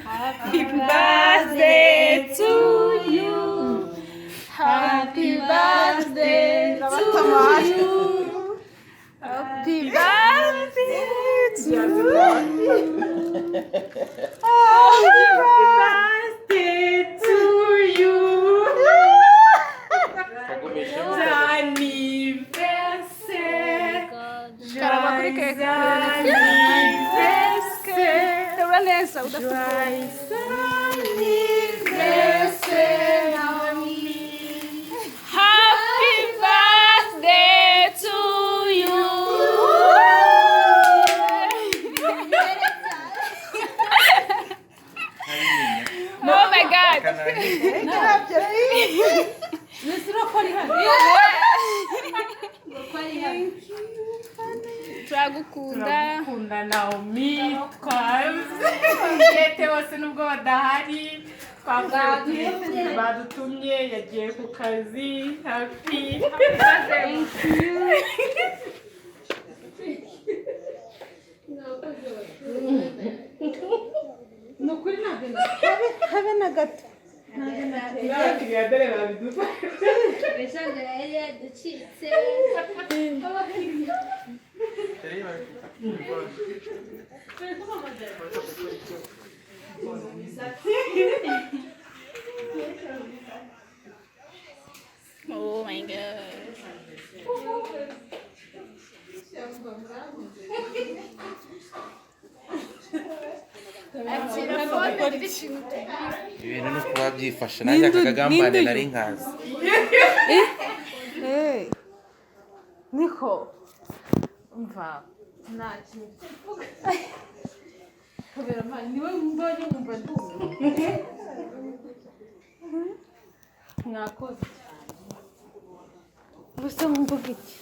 Happy birthday to you. Happy birthday to you. Happy birthday to you. Happy birthday to you. Happy birthday to you. Oh my God. Turagukunda Naomie twabye bose nubwo badahari badutumye yagiye ku kazi. Happy birthday. Nukuri nagenda habe na gato nagenda dore babidufa beshaje yari yaducitse Oh my God. ibintu no kuba byifashe nanjye akagambane nari nkazi niko umva nta kintu kubera mani niwe mbonye umva ndume mwakoze gusa mvuga iki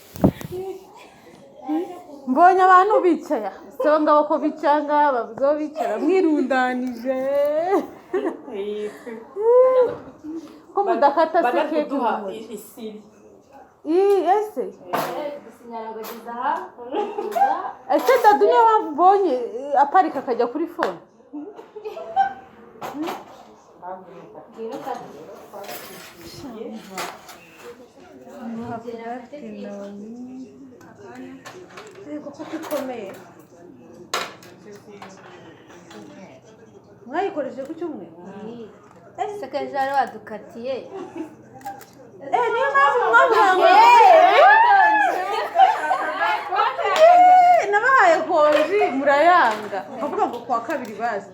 mbonye abantu bicaye so ngabo ko bicanga bavuze bicara mwirundanije ko mudakata seke duha isiri ese ese Dadu niyo wabonye aparika akajya kuri phone kuko ikomeye mwayikoresheje ku cyumwe sekejari wadukatiye niyo mpamvu mwavuga nabahaye konji murayanga ukavuga ngo kwa kabiri bazi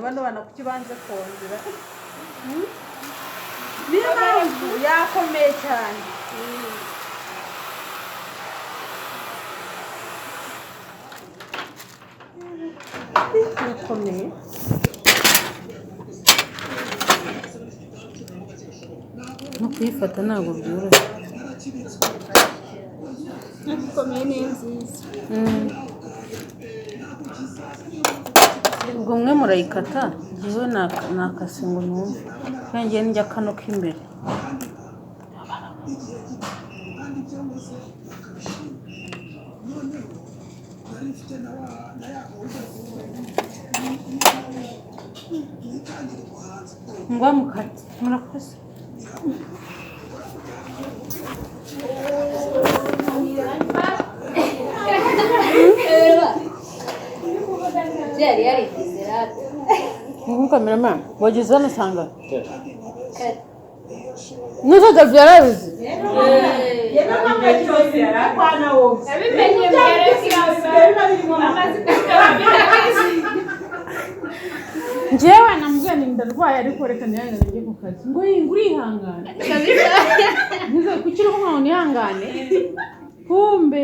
bano bana kuki banze konjira niyo mpamvu yakomeye cyane yakomeye no kuyifata ntabwo byoroshye ikomeye ni nziza ubwo mwe murayikata njyewe nakase ngo numve kandi njya kano k'imbere ngwa mukate murakoze yari yarigize rata cameraman wagize hano sanga nuzo byarabizi yego nkamwe cyose yarakwana wowe abimenye mbere njyewe namubwiye ni ndarwaye ariko reka nyange njye ku kazi ngo urihangane nizo kuki uri kumwe nihangane kumbe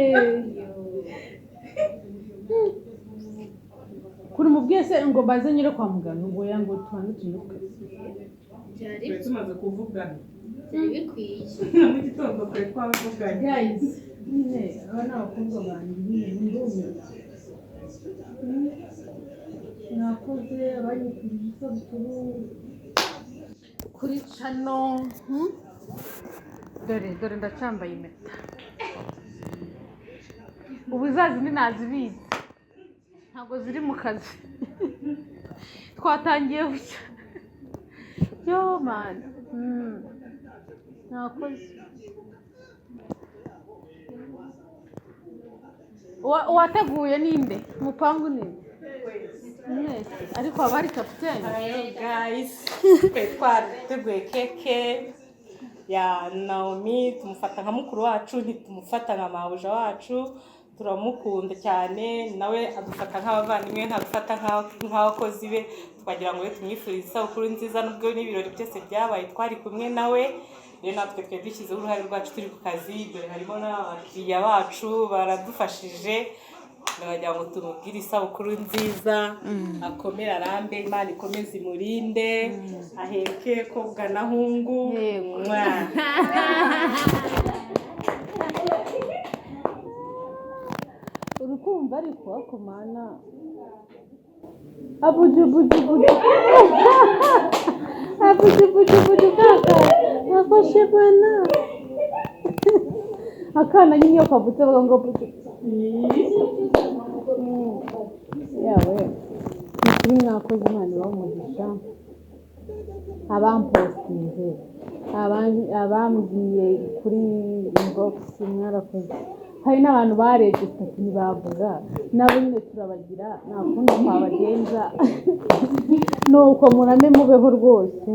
kuri mubwiye se ngo baze nyire kwa muganga ngo yango twanze tunuka byari tumaze kuvugana bikwiye mu gitondo kwe twavuganye guys abana bakobwa banjye ni ndumwe nakoze abanyifurije isabukuru kuri cano dore ndacambaye impeta ubu zazindi nazibizi ntabwo ziri mu kazi twatangiye bucya yo mani nakoze uwateguye ninde umupangu ninde mwese ariko haba hari kapiteni. guys twateguye keke ya Naomie, tumufata nka mukuru wacu, ntitumufata nka mabuja wacu, turamukunda cyane, nawe adufata nk'abavandimwe, ntadufata nk'abakozi be. Twagira ngo tumwifurize isabukuru nziza, nubwo n'ibirori byose byabaye twari kumwe nawe, rero natwe twari dushyizeho uruhare rwacu turi ku kazi. Dore harimo n'abakiriya bacu baradufashije, ndabagira ngo tumubwire isabukuru nziza, akomere arambe, Imana ikomeze imurinde, aheke kobwa na hungu. urukumva ariko akomana abujubujubuju abujubujubuju kaka nakoshe bwana akana nyinyo kavutse bavuga ngo buju yawe ni mwakoze Imana ibamugisha, abampostinze abambwiye kuri inbox mwarakoze, hari n'abantu barebye stati ntibavuga, nabo nyine turabagira nta kundi twabagenza nuko murame mubeho rwose,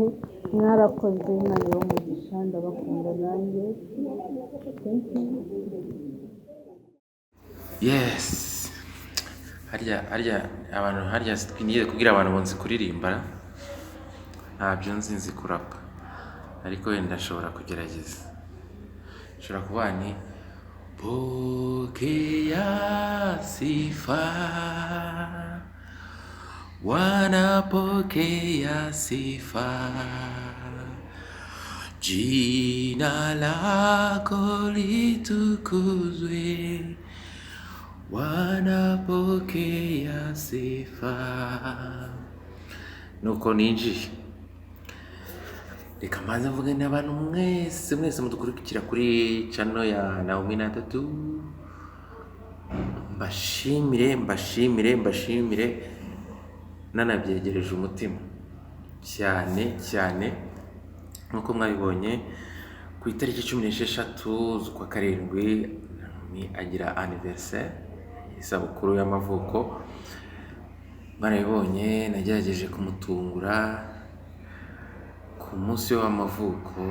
mwarakoze Imana ibamugisha, ndabakunda nanjye. Yes. Harya abantu harya twiniye kugira abantu bonzi kuririmba ntabyo nzi kurapa, ariko wenda ndashobora kugerageza. Nshobora kuba ni pokea sifa, wanapokea sifa, jina lako litukuzwe, wanapokea sifa. Nuko ninjiye, reka mbanze mvuge n'abantu mwese mudukurikira kuri channel ya Naomie na Dadu, mbashimire nanabyegereje umutima cyane nkuko mwabibonye ku itariki 16 z'ukwa karindwi Naomie agira anniversaire, isabukuru y'amavuko. Mwarabibonye nagerageje kumutungura ku munsi w'amavuko,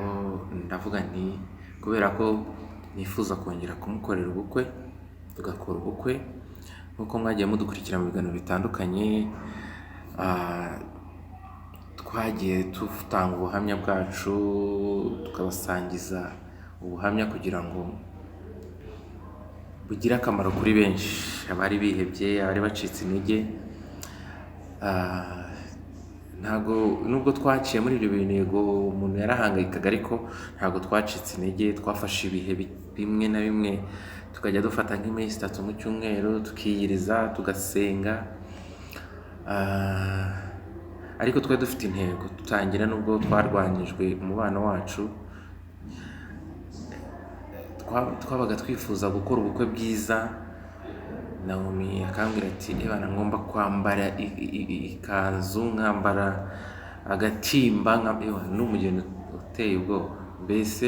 ndavuga nti kubera ko nifuza kongera kumukorera ubukwe, tugakora ubukwe nkuko mwagiye mudukurikira mu biganiro bitandukanye. Twagiye tutanga ubuhamya bwacu, tukabasangiza ubuhamya kugira ngo bugira akamaro kuri benshi, abari bihebye, abari bacitse intege. Ntago nubwo twaciye muri ibyo bintu, yego umuntu yarahangayikaga, ariko ntago twacitse intege. Twafashe ibihe bimwe na bimwe tukajya dufata nk'iminsi 3 mu cyumweru, tukiyiriza, tugasenga. Ariko twari dufite intego, tutangira nubwo twarwanyijwe umubano wacu, twabaga twifuza gukora ubukwe bwiza. Naomie akambwira ati ebana ngomba kwambara ikanzu, nkambara agatimba, n'umugeni uteye ubwoba, mbese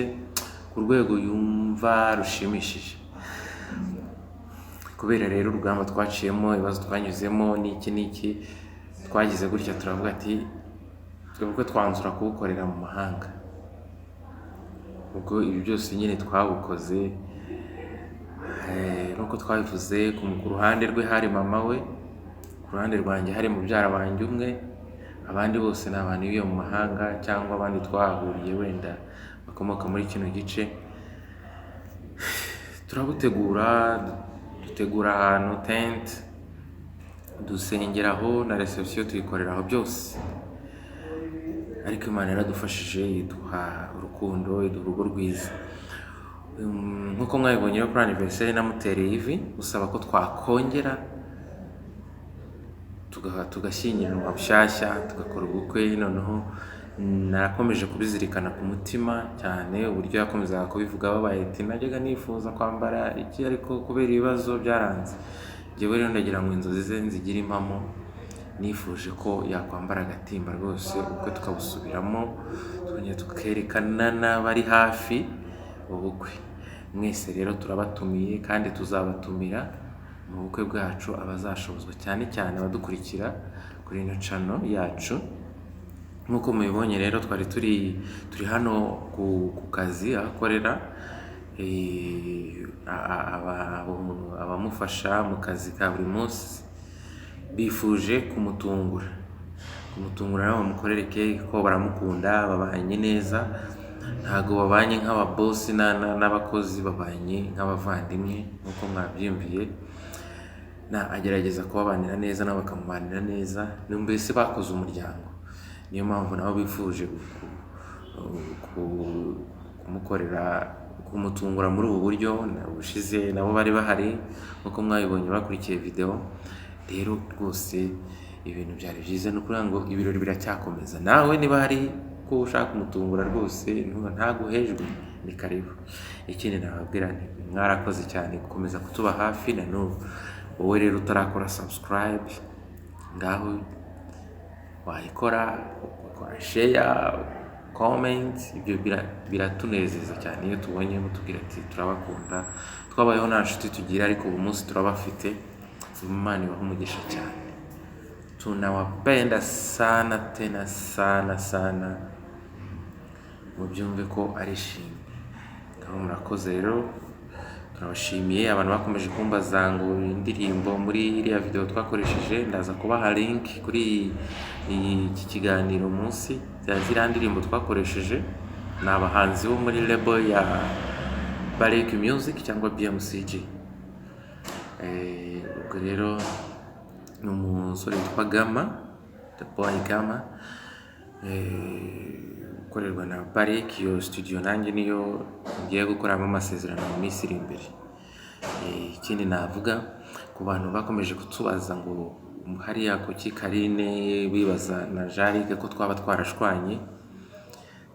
ku rwego yumva rushimishije. Kubera rero urugamba twaciyemo, ibibazo twanyuzemo n'iki twagize gutya, turavuga ati twebwe twanzura kubukorera mu mahanga. Ubwo ibi byose nyine twabukoze, nuko twabivuze. Ku ruhande rwe hari mama we, ku ruhande rwanjye hari mubyara wanjye umwe, abandi bose ni abantu biyo mu mahanga cyangwa abandi twahuriye wenda bakomoka muri kino gice. Turabutegura, dutegura ahantu tent, dusengeraho na reception tuyikoreraho byose. Ariko Imana yaradufashije, iduha urukundo, iduha urugo rwiza. Nkuko mwabibonye kuri anniversaire namutereye ivi, usaba ko twakongera tugashyingiranwa bushyashya tugakora ubukwe. Noneho narakomeje kubizirikana ku mutima cyane, uburyo yakomezaga kubivuga babaye ati najyaga nifuza kwambara iki ariko kubera ibibazo byaranze. Njyewe rero ndagira ngo inzozi ze nzigira impamo, nifuje ko yakwambara agatimba rwose ubukwe tukabusubiramo, twongera tukerekana n'abari hafi ubukwe. Mwese rero turabatumiye kandi tuzabatumira mu bukwe bwacu, abazashobozwa cyane cyane abadukurikira kuri ino channel yacu. Nk'uko mubibonye rero twari turi hano ku kazi ahakorera, abamufasha mu kazi ka buri munsi bifuje kumutungura nabo bamukorere keke ko baramukunda, babanye neza, ntago babanye nk'ababosi n'abakozi, babanye nk'abavandimwe nk'uko mwabyumviye. Agerageza kubabanira neza nabo bakamubanira neza, mbese bakoze umuryango. Niyo mpamvu nabo bifuje kumutungura muri ubu buryo. Ubushize nabo bari bahari nk'uko mwabibonye bakurikiye video. Rero rwose ibintu byari byiza, no kugira ngo ibirori biracyakomeza. Nawe niba hari ko ushaka kumutungura rwose ntaguhejwe, ni karibu. Ikindi nababwira nti mwarakoze cyane gukomeza kutuba hafi na n'ubu. Wowe rero utarakora subscribe, ngaho wayikora, ukora share, comment. Ibyo biratunezeza cyane iyo tubonye mutubwira ati turabakunda, twabayeho nta nshuti tugira ariko ubu munsi turabafite. Imana ibahe umugisha cyane, tunawapenda sana tena sana, mubyumve ko ari ishimwe. Ngaho murakoze rero, turabashimiye abantu bakomeje kumbaza ngo indirimbo muri iriya video twakoresheje. Ndaza kubaha link kuri iki kiganiro munsi ya ziriya ndirimbo twakoresheje. Ni abahanzi bo muri label ya Barek Music cyangwa BMCG. Ubwo rero ni umusore witwa Gama, the boy Gama, ukorerwa na Barek. Iyo studio nanjye niyo ngiye gukoramo amasezerano mu minsi iri imbere. Ikindi navuga ku bantu bakomeje kutubaza ngo hariya kuki Karine bibaza na Jarike ko twaba twarashwanye,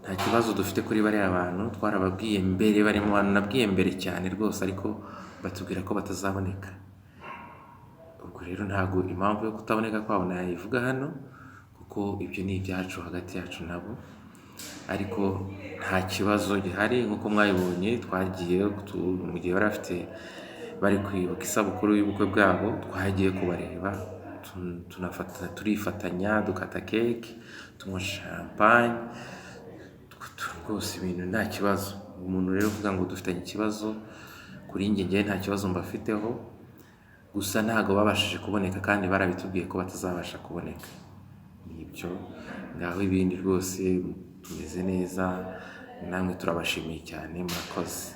nta kibazo dufite kuri bariya abantu. Twarababwiye mbere, bari mu bantu nabwiye mbere cyane rwose, ariko batubwira ko batazaboneka. Ubwo rero ntago impamvu yo kutaboneka kwabo nayivuga hano, kuko ibyo ni ibyacu hagati yacu nabo. Ariko nta kibazo gihari. Nk'uko mwabibonye twagiye mu gihe bari kwibuka isabukuru y'ubukwe bwabo, twagiye kubareba, turifatanya, dukata keke, tunywa champagne, rwose ibintu nta kibazo. Umuntu rero uvuga ngo dufitanye ikibazo, kuri njye nta kibazo mbafiteho, gusa ntago babashije kuboneka kandi barabitubwiye ko batazabasha kuboneka. Nibyo, ngaho ibindi rwose tumeze neza. Namwe turabashimiye cyane, murakoze.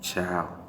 Ciao.